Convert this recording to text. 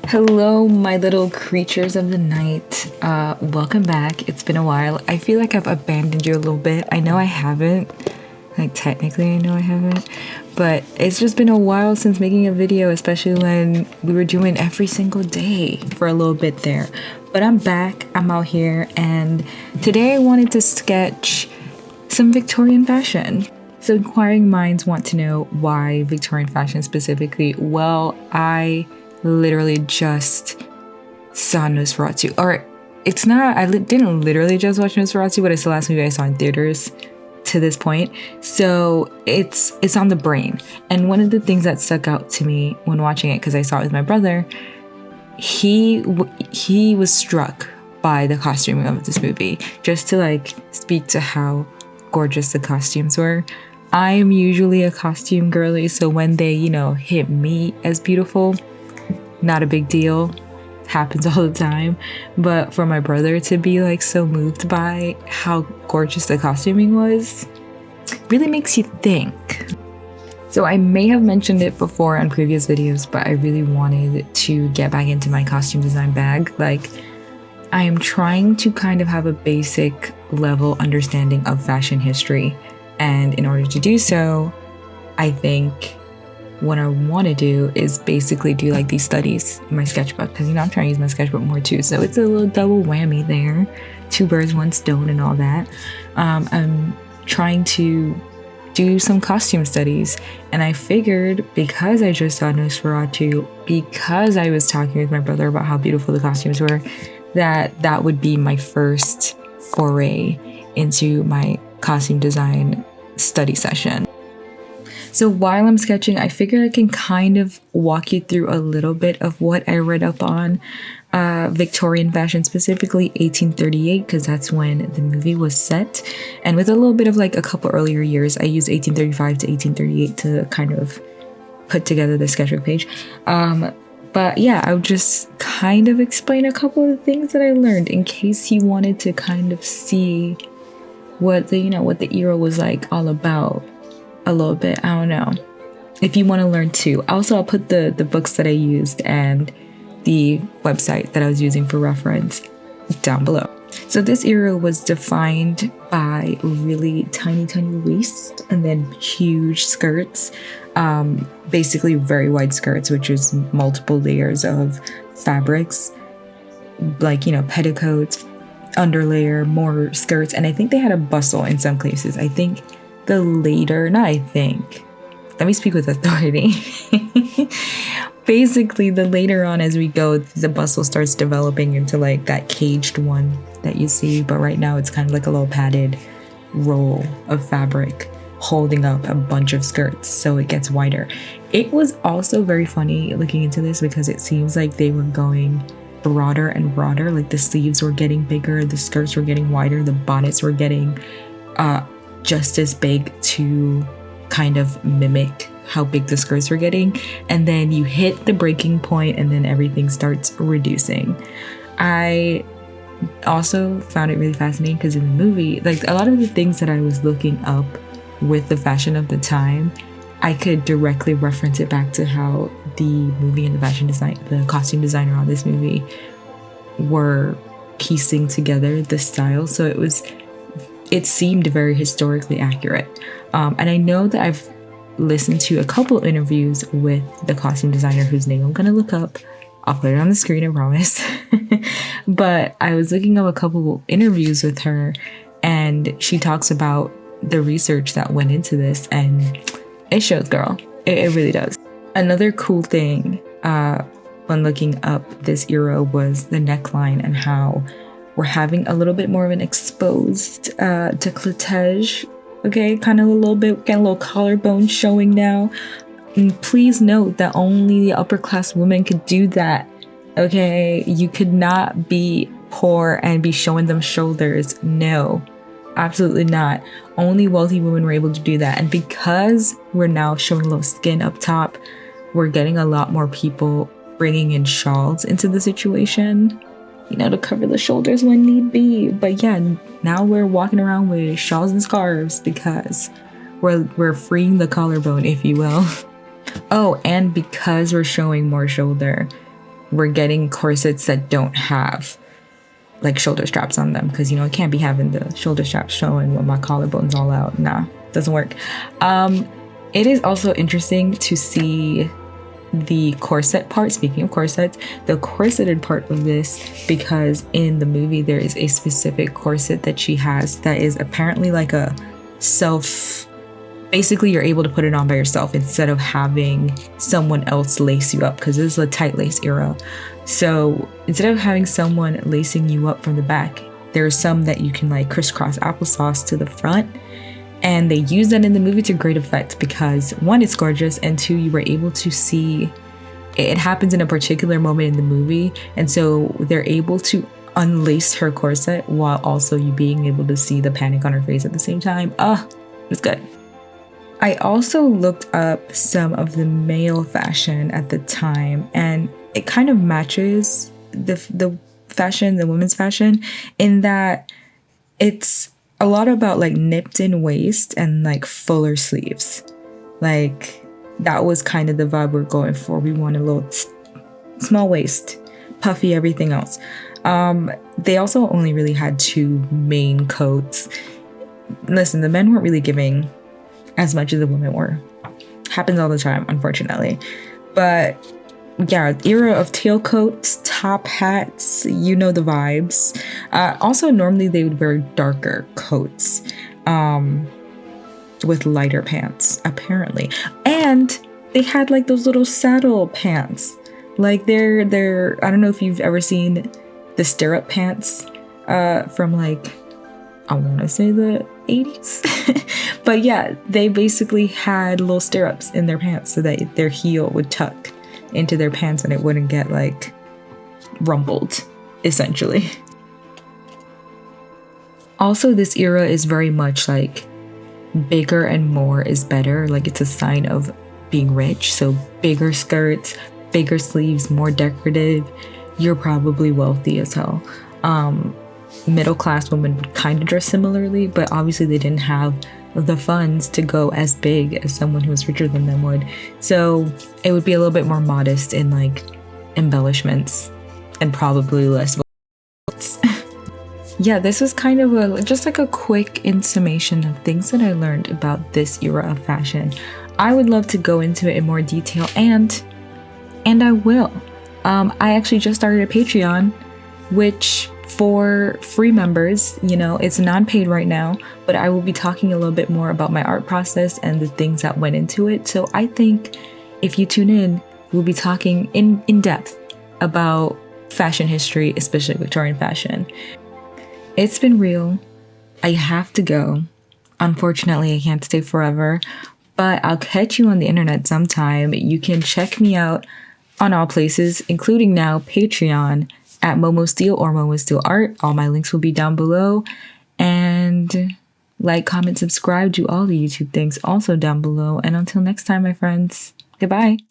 Hello, my little creatures of the night. Welcome back. It's been a while. I feel like I've abandoned you a little bit. I know I haven't. Like, technically, I know I haven't. But it's just been a while since making a video, especially when we were doing every single day for a little bit there. But I'm back. I'm out here. And today I wanted to sketch some Victorian fashion. So inquiring minds want to know why Victorian fashion specifically. Well, I literally just saw Nosferatu, or it's not, didn't literally just watch Nosferatu, but it's the last movie I saw in theaters to this point, so it's on the brain. And one of the things that stuck out to me when watching it, because I saw it with my brother, he was struck by the costuming of this movie. Just to like speak to how gorgeous the costumes were, I'm usually a costume girly, so when they hit me as beautiful, not a big deal, happens all the time. But for my brother to be like so moved by how gorgeous the costuming was really makes you think. So I may have mentioned it before on previous videos, but I really wanted to get back into my costume design bag. Like, I am trying to kind of have a basic level understanding of fashion history, and in order to do so, I think what I want to do is basically do like these studies in my sketchbook, because I'm trying to use my sketchbook more too, so it's a little double whammy there, 2 birds 1 stone and all that. I'm trying to do some costume studies, and I figured, because I just saw Nosferatu, because I was talking with my brother about how beautiful the costumes were, that would be my first foray into my costume design study session. So while I'm sketching, I figured I can kind of walk you through a little bit of what I read up on Victorian fashion, specifically 1838, because that's when the movie was set. And with a little bit of like a couple earlier years, I used 1835 to 1838 to kind of put together the sketchbook page. But yeah, I would just kind of explain a couple of the things that I learned in case you wanted to kind of see what the era was like all about. A little bit, I don't know, if you want to learn too. Also, I'll put the books that I used and the website that I was using for reference down below. So this era was defined by really tiny waists and then huge skirts, basically very wide skirts, which is multiple layers of fabrics, like petticoats, underlayer, more skirts, and I think they had a bustle in some places. I think let me speak with authority. Basically, the later on as we go, the bustle starts developing into like that caged one that you see, but right now it's kind of like a little padded roll of fabric holding up a bunch of skirts, so it gets wider. It was also very funny looking into this, because it seems like they were going broader and broader, like the sleeves were getting bigger, the skirts were getting wider, the bonnets were getting just as big to kind of mimic how big the skirts were getting, and then you hit the breaking point and then everything starts reducing. I also found it really fascinating because in the movie, like a lot of the things that I was looking up with the fashion of the time, I could directly reference it back to how the movie and the costume designer on this movie were piecing together the style. So it seemed very historically accurate. And I know that I've listened to a couple interviews with the costume designer, whose name I'm gonna look up. I'll put it on the screen, I promise. But I was looking up a couple interviews with her, and she talks about the research that went into this, and it shows, girl. It really does. Another cool thing when looking up this era was the neckline, and how we're having a little bit more of an exposed décolletage, okay? Kind of a little bit, getting a little collarbone showing now. And please note that only the upper class women could do that, okay? You could not be poor and be showing them shoulders. No, absolutely not. Only wealthy women were able to do that. And because we're now showing a little skin up top, we're getting a lot more people bringing in shawls into the situation, to cover the shoulders when need be. But yeah, now we're walking around with shawls and scarves because we're freeing the collarbone, if you will. Oh, and because we're showing more shoulder, we're getting corsets that don't have like shoulder straps on them, because I can't be having the shoulder straps showing with my collarbones all out. Nah, doesn't work. It is also interesting to see the corset part. Speaking of corsets, the corseted part of this, because in the movie there is a specific corset that she has that is apparently like a basically you're able to put it on by yourself instead of having someone else lace you up, because this is a tight lace era. So instead of having someone lacing you up from the back, there's some that you can like crisscross applesauce to the front. And they use that in the movie to great effect, because one, it's gorgeous, and two, you were able to see it happens in a particular moment in the movie. And so they're able to unlace her corset while also you being able to see the panic on her face at the same time. It's good. I also looked up some of the male fashion at the time, and it kind of matches the fashion, the women's fashion, in that it's a lot about like nipped in waist and like fuller sleeves. Like that was kind of the vibe we're going for. We want a little small waist, puffy everything else. They also only really had 2 main coats. Listen, the men weren't really giving as much as the women were. Happens all the time, unfortunately. But yeah, era of tailcoats, top hats, you know the vibes. Also, normally they would wear darker coats with lighter pants, apparently. And they had like those little saddle pants. Like they're I don't know if you've ever seen the stirrup pants from like, I want to say the 80s. But yeah, they basically had little stirrups in their pants so that their heel would tuck into their pants and it wouldn't get like rumpled, essentially. Also, this era is very much like bigger and more is better. Like it's a sign of being rich. So bigger skirts, bigger sleeves, more decorative. You're probably wealthy as hell. Middle class women would kind of dress similarly, but obviously they didn't have the funds to go as big as someone who was richer than them would. So it would be a little bit more modest in like embellishments and probably less votes. Yeah, this was kind of just like a quick summation of things that I learned about this era of fashion. I would love to go into it in more detail, and I will. I actually just started a Patreon, which for free members, it's non-paid right now, but I will be talking a little bit more about my art process and the things that went into it. So I think if you tune in, we'll be talking in depth about fashion history, especially Victorian fashion. It's been real. I have to go. Unfortunately, I can't stay forever, but I'll catch you on the internet sometime. You can check me out on all places, including now Patreon, at Momo Steel or Momo Steel Art. All my links will be down below. And like, comment, subscribe, do all the YouTube things also down below. And until next time, my friends, goodbye.